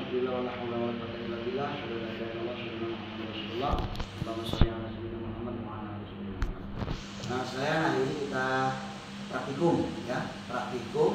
Alhamdulillah wa la haula wa la quwwata illa billah. Asyhadu an la ilaha illallah wa asyhadu anna Muhammadar Rasulullah. Allahumma shalli ala sayyidina Muhammad wa ala ali sayyidina Muhammad. Nah, saya hari ini kita praktikum ya, praktikum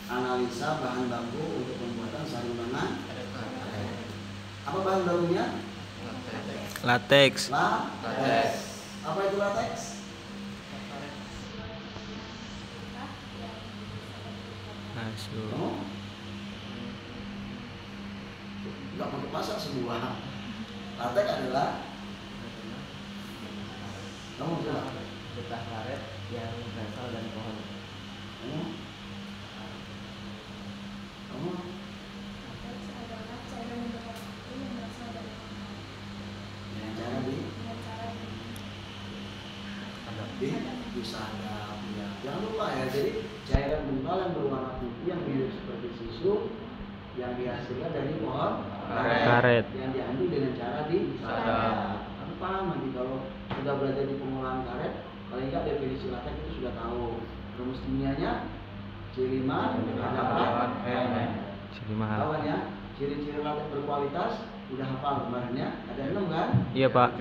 analisa bahan baku untuk pembuatan sarung tangan. Apa bahan bakunya? Latex. Latex. Apa itu latex? Masuk. Enggak pakai masak semua. Latex adalah kamu bilang getah karet yang berasal dari pohon. Kamu Latex adalah cairan yang berwarna yang berasal dari pohon. dengan cara disadap ya. Jangan lupa ya, jadi cairan buntal yang berwarna putih yang mirip seperti susu yang dihasilkan dari pohon Karet. yang diambil dengan cara disadap. Kamu paham nanti kalau sudah belajar di pengolahan karet, paling enggak definisi latex itu sudah tahu. Rumus kimianya C5 ada Jadi mahal. kawan ya, ciri-ciri latex berkualitas udah hafal kemarin ya. Ada 6 kan? Iya Pak.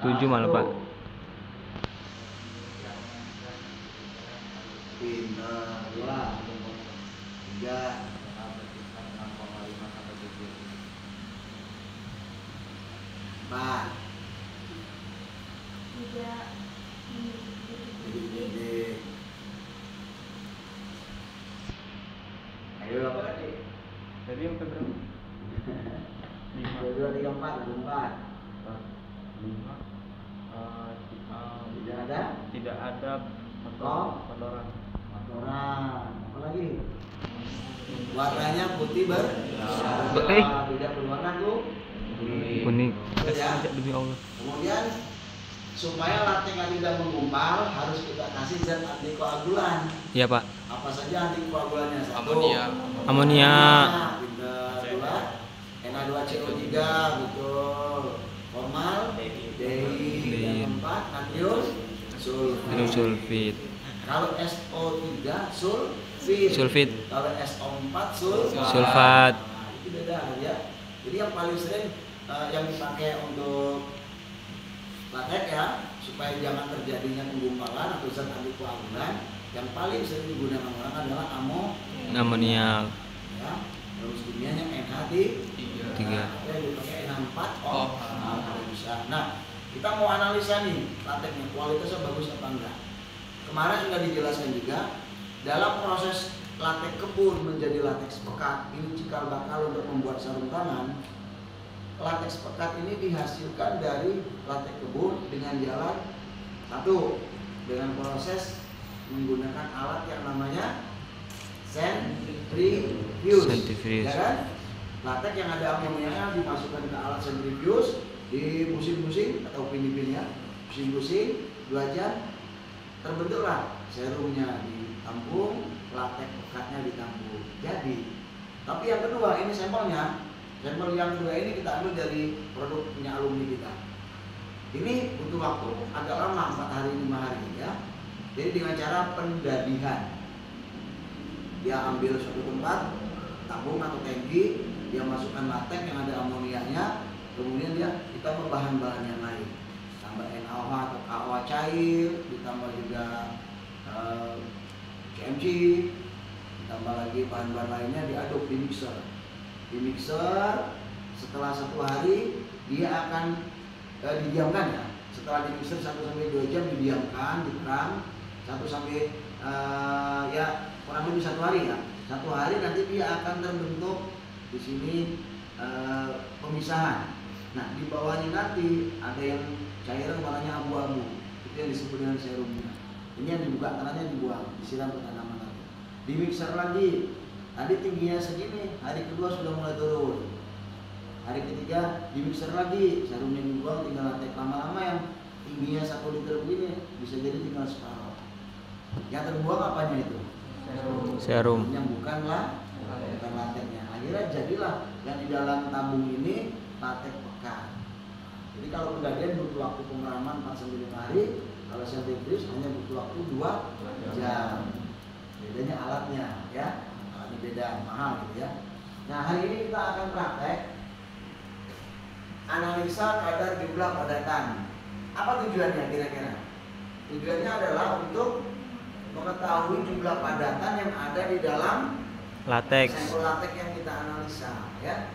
7 malah Pak. Pintar, 2, 3, 4. Tidak Jadi ayo apa lagi? Jadi yang keberapa? 2, 3, 4, 4. Tidak ada Tidak ada kotoran. kotoran. Apa lagi? Warnanya putih tidak berwarna Kuning. Ya. Demi Allah. Kemudian supaya latex tidak menggumpal harus kita kasih zat antikoagulan. Iya Pak. Apa saja antikoagulannya? 1. Amonia. Pindah. 2 Na2CO3 betul. Formal yang 4 natrium Minum sulfit. sulfit. Kalau SO3 sulfit. Kalau SO4 Sulfat. Nah, itu beda ya. Jadi yang paling sering yang dipakai untuk latex ya, supaya jangan terjadinya penggumpalan atau zat antikoagulan, yang paling sering digunakan orang adalah Amonia. ya. Terus kimianya NH3. Ya, dipakai NH4 kalau bisa. Nah, kita mau analisa nih latexnya, kualitasnya bagus apa enggak. Kemarin sudah dijelaskan juga dalam proses latex kebun menjadi latex pekat, ini cikal bakal untuk membuat sarung tangan. Latex pekat ini dihasilkan dari latex kebun dengan jalan satu, dengan proses menggunakan alat yang namanya centrifuge. Ya kan? Latex yang ada amoniaknya dimasukkan ke alat centrifuge, dibusing-busing atau pin-pin ya, busing-busing 2 jam, terbentuklah serumnya ditampung, latex pekatnya ditampung. Jadi, tapi yang kedua ini sampelnya. Sampel yang kedua ini kita ambil dari produk punya alumni kita. Ini butuh waktu agak lama, 4 hari 5 hari ya. Jadi dengan cara pendadihan, dia ambil suatu tempat, tabung atau tangki, dia masukkan latex yang ada amoniaknya, kemudian kita bahan-bahan yang lain, tambah NaOH atau KOH cair, ditambah juga CMC, ditambah lagi bahan-bahan lainnya, diaduk di mixer. Di mixer setelah 1 hari dia akan didiamkan ya. Setelah di mixer 1-2 jam didiamkan, dikeram 1 sampai ya kurang lebih 1 hari ya. 1 hari nanti dia akan terbentuk di sini pemisahan. Nah, di bawahnya nanti ada yang cairan warnanya abu-abu. Itu yang disebut dengan serumnya. Ini yang dibuka, tanahnya dibuang, disiram ke tanaman lagi. Di mixer lagi. Tadi tingginya segini, hari kedua sudah mulai turun. Hari ketiga di mixer lagi, serumnya dibuang, tinggal latex. Lama-lama yang tingginya 1 liter begini bisa jadi tinggal separuh. Yang terbuang apanya itu? Serum. Yang bukan latexnya. Akhirnya jadilah yang di dalam tabung ini latex pekat. Jadi kalau pendadian butuh waktu pengeraman 4-5 hari, kalau centrifuge hanya butuh waktu 2 jam. Bedanya alatnya ya. Beda, mahal gitu ya. Nah, hari ini kita akan praktek analisa kadar jumlah padatan. Apa tujuannya kira-kira? Tujuannya adalah untuk mengetahui jumlah padatan yang ada di dalam Latex. sampel latex yang kita analisa, ya.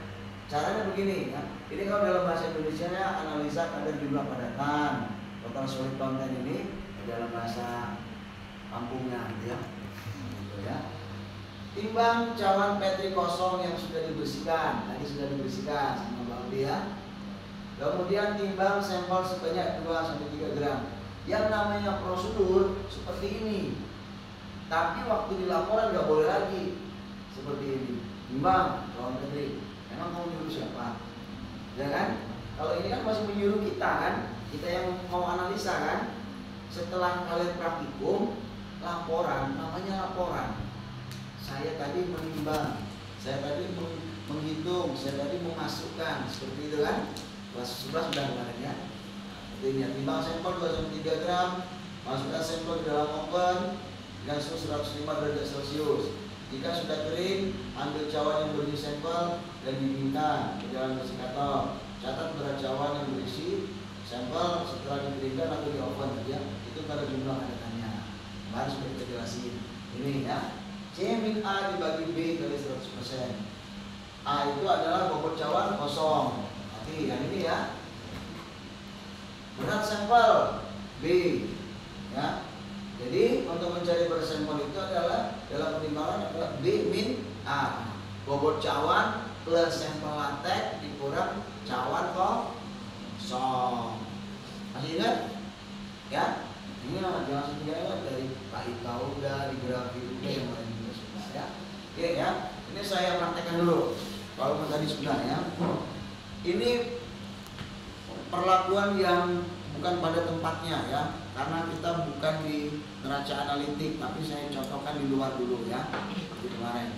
Caranya begini, ya. Ini kalau dalam bahasa Indonesia-nya analisa kadar jumlah padatan, total solid content ini dalam bahasa kampungnya, gitu ya. Gitu ya. Timbang cawan Petri kosong yang sudah dibersihkan, tadi sudah dibersihkan sama Bang Aldi ya. Kemudian timbang sampel sebanyak 2-3 gram. Yang namanya prosedur seperti ini. Tapi waktu di laporan nggak boleh lagi seperti ini. Timbang cawan Petri. Emang kamu nyuruh siapa? Ya kan? Kalau ini kan masih menyuruh kita kan, kita yang mau analisa kan. Setelah kalian praktikum, laporan, namanya laporan. Saya tadi menimbang, saya tadi menghitung, saya tadi memasukkan, seperti itu kan? Kelas 11 sudah kemarin ya. Artinya timbang sampel 2-3 gram, masukkan sampel ke dalam oven dengan suhu 105 derajat Celcius. Jika sudah kering, ambil cawan yang berisi sampel dan dinginkan ke dalam desikator. Catat berat cawan yang berisi sampel setelah dikeringkan atau di oven ya. Itu pada jumlah padatannya. Kemarin sudah kita jelasin. Ini ya. C min A dibagi B kali 100%. A itu adalah bobot cawan kosong. Nanti yang ini ya. Berat sampel B ya. Jadi untuk mencari berat sampel itu adalah dalam pertimbangan adalah B min A. Bobot cawan plus sampel latex dikurang cawan kosong. Masih ingat? Ya. Ini jangan setia dari Pak Ika udah, di grafik udah, yang lain juga sudah ya. Oke ya. Ini saya praktekkan dulu. Kalau tadi sudah ya. Ini perlakuan yang bukan pada tempatnya ya, karena kita bukan di neraca analitik, tapi saya contohkan di luar dulu ya, seperti kemarin.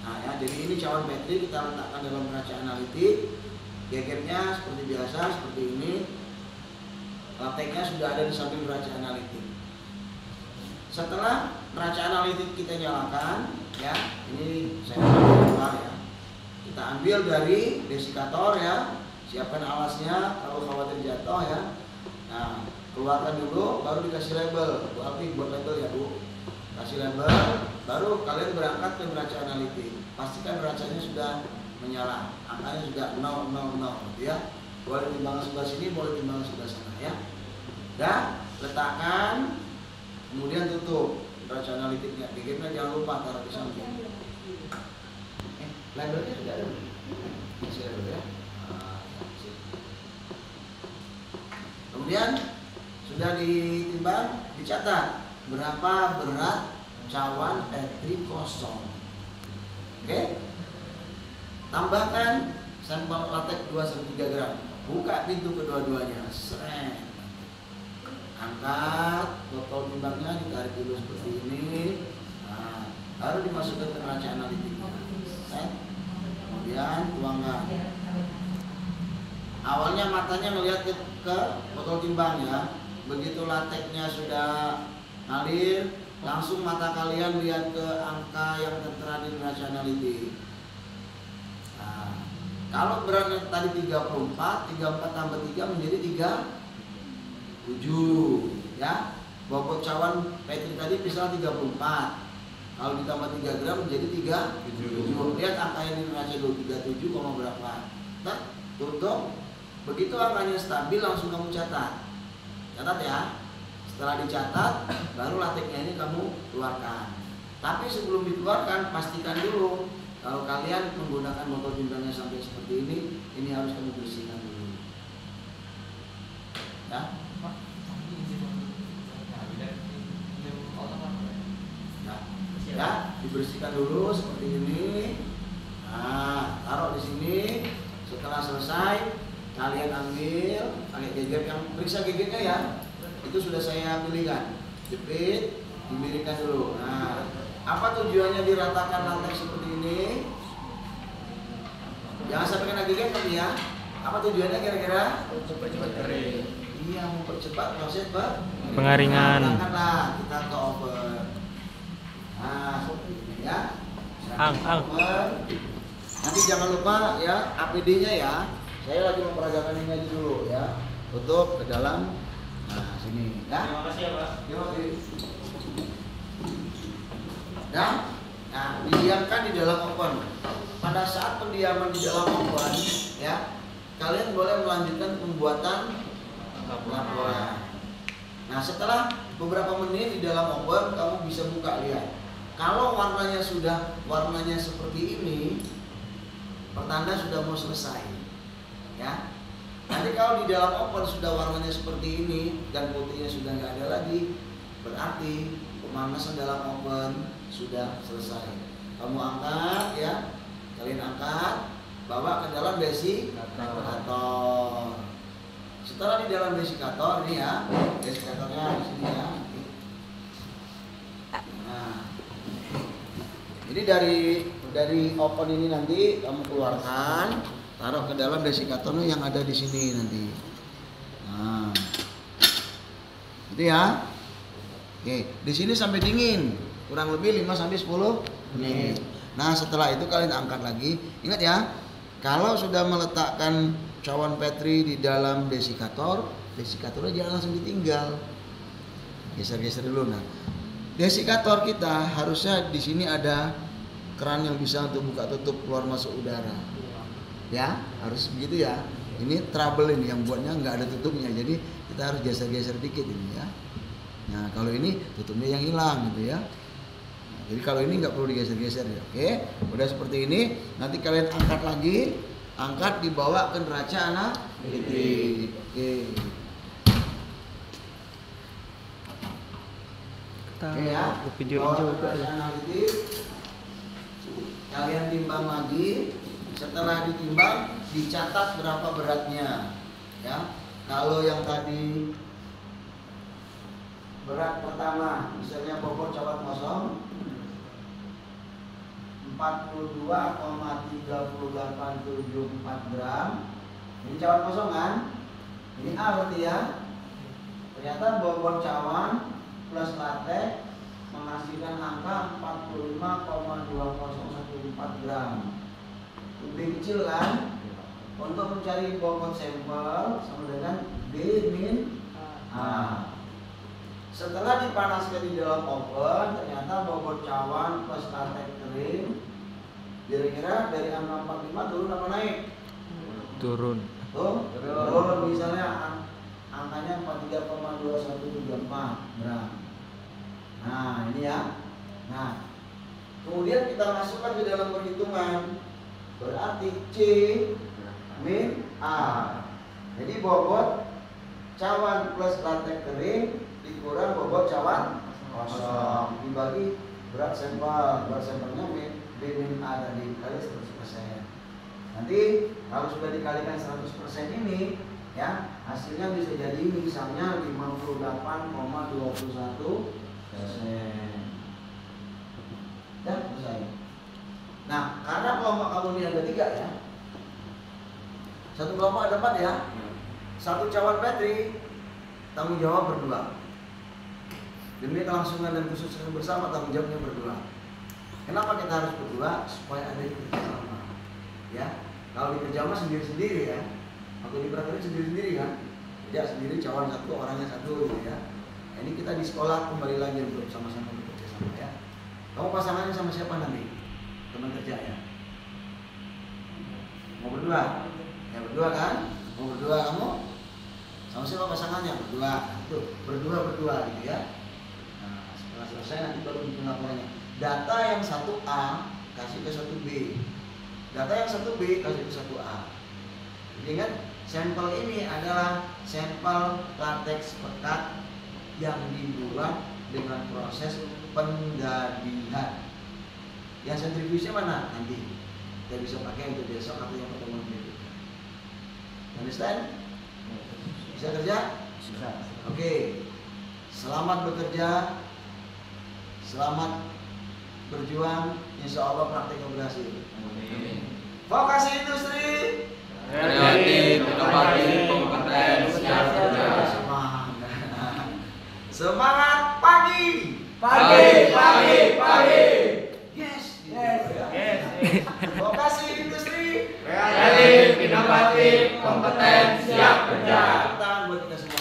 Nah ya, jadi ini cawan Petri kita letakkan dalam neraca analitik, gegernya seperti biasa, seperti ini, lateknya sudah ada di samping neraca analitik. Setelah neraca analitik kita nyalakan, ya, ini saya keluar ya, kita ambil dari desikator ya, siapkan alasnya kalau khawatir jatuh ya. Nah, keluarkan dulu, baru dikasih label. Bu Alfi buat label ya Bu. Kasih label, baru kalian berangkat ke neraca analitik. Pastikan neracanya sudah menyala, angkanya sudah 000 gitu ya. Boleh timbangan sebelah sini, boleh timbangan sebelah sana ya. Dan letakkan, kemudian tutup neraca analitiknya. Bikinnya jangan lupa taruh di samping. Labelnya sudah ada. Kasih label ya. Kemudian sudah ditimbang, dicatat berapa berat cawan Petri kosong. Oke? Tambahkan sampel latex 2-3 gram. Buka pintu kedua-duanya. Seret. Angkat botol timbangnya, ditarik dulu seperti ini. Nah, baru dimasukkan ke neraca analitiknya. Set. Kemudian tuangkan. Awalnya matanya melihat ke botol timbang ya. Begitu lateksnya sudah ngalir, langsung mata kalian lihat ke angka yang tertera di neraca analitik. Nah, kalau beratnya tadi 34, 34 tambah 3 menjadi 37 ya. Bobot cawan Petri tadi misalnya 34. Kalau ditambah 3 gram menjadi 37. Lihat angka yang di neraca dulu 37, berapa. Nah, tutup. Begitu angkanya stabil langsung kamu catat. Catat ya. Setelah dicatat, baru lateksnya ini kamu keluarkan. Tapi sebelum dikeluarkan, pastikan dulu kalau kalian menggunakan botol timbangnya sampai seperti ini harus kamu bersihkan dulu. Ya. Ya, dibersihkan dulu seperti ini. Nah, taruh di sini. Setelah selesai, kalian ambil pakai geger, yang periksa gegernya ya. Itu sudah saya pilihkan. Jepit, dimiringkan dulu. Nah, apa tujuannya diratakan latex seperti ini? Jangan sampai kena geger tapi ya. Apa tujuannya kira-kira? Cepat-cepat kering. Iya, mempercepat proses Pengaringan. Angkatlah kita ke oven. Nah, seperti ini ya. Ang. Oven. Nanti jangan lupa ya APD-nya ya. Saya lagi memperagakan ini aja dulu ya. Tutup ke dalam. Nah, sini ya. Terima kasih ya Pak. Yuk. Ya. Nah, didiamkan di dalam oven. Pada saat pendiaman di dalam oven ya, kalian boleh melanjutkan pembuatan laporan. Nah, setelah beberapa menit di dalam oven, kamu bisa buka, lihat. Kalau warnanya seperti ini, pertanda sudah mau selesai. Ya. Nanti kalau di dalam oven sudah warnanya seperti ini dan putihnya sudah nggak ada lagi, berarti pemanasan dalam oven sudah selesai. Kamu angkat ya, kalian angkat, bawa ke dalam desikator. Setelah di dalam desikator ini ya, desikatornya di sini ya. Nah, jadi dari oven ini nanti kamu keluarkan, taruh ke dalam desikatornya yang ada di sini nanti. Nah, itu ya. Oke, di sini sampai dingin, kurang lebih 5 sampai 10 menit. Nah, setelah itu kalian angkat lagi. Ingat ya, kalau sudah meletakkan cawan Petri di dalam desikator, desikatornya jangan langsung ditinggal. Geser-geser dulu. Nah, desikator kita harusnya di sini ada keran yang bisa untuk buka tutup keluar masuk udara. Ya, harus begitu ya. Ini trouble ini yang buatnya nggak ada tutupnya, jadi kita harus geser-geser dikit ini ya. Nah, kalau ini tutupnya yang hilang gitu ya. Nah, jadi kalau ini nggak perlu digeser-geser ya. Oke, udah seperti ini. Nanti kalian angkat lagi, angkat dibawa ke neraca analitik. Oke. Oke ya. Videoin juga neraca ya. analitik. Kalian timbang lagi. Setelah ditimbang, dicatat berapa beratnya. Ya. Kalau yang tadi berat pertama, misalnya bobot cawan kosong 42,3874 gram. Ini cawan kosong kan? Ini A berarti ya. Ternyata bobot cawan plus latex menghasilkan angka 45,2014 gram. Lebih kecil kan? Untuk mencari bobot sampel sama dengan B min A. Setelah dipanaskan di dalam oven, ternyata bobot cawan plus latex kering kira-kira dari angka 45 turun apa naik? Turun. Turun, misalnya angkanya 43,2134 gram. Nah, ini ya. Nah, kemudian kita masukkan ke dalam perhitungan. Berarti C min A. Jadi bobot cawan plus latex kering dikurang bobot cawan kosong dibagi berat sampel. Berat sampelnya B min A tadi kali 100%. Nanti kalau sudah dikalikan 100% ini ya, hasilnya bisa jadi misalnya 58,21%. Dan selesai. Nah, karena kelompok kamu ini ada 3 ya. Satu kelompok ada 4 ya. Satu cawan Petri tanggung jawab berdua. Demi kelangsungan dan kesuksesan bersama, tanggung jawabnya berdua. Kenapa kita harus berdua? Supaya ada kerjasama. Ya, kalau dikerjasama sendiri-sendiri ya. Waktu di praktek sendiri-sendiri kan. Ya sendiri cawan satu, orangnya satu gitu ya. Nah, ini kita di sekolah kembali lagi untuk sama-sama bekerja sama ya. Kamu pasangannya sama siapa nanti? Teman kerja ya. Mau berdua? Ya berdua kan? Mau berdua kamu? Sama siapa pasangannya? Berdua. Itu berdua gitu ya. Nah, setelah selesai nanti baru bikin laporannya. Data yang 1A kasih ke 1B. Data yang 1B kasih ke 1A. Jadi ingat, sampel ini adalah sampel latex pekat yang dibuat dengan proses penggadihan. Yang sentrifugenya mana? Nanti kita bisa pakai untuk besok atau yang pertemuan berikutnya. Understand? Bisa kerja? Bisa. Oke. Selamat bekerja. Selamat berjuang. Insya Allah praktik berhasil. Vokasi industri. Kreatif, inovatif, kompeten, siap kerja. Semangat pagi. Pagi. Yes. Vokasi industri. inovatif, kompeten, siap kerja. Tepuk tangan buat kita semua.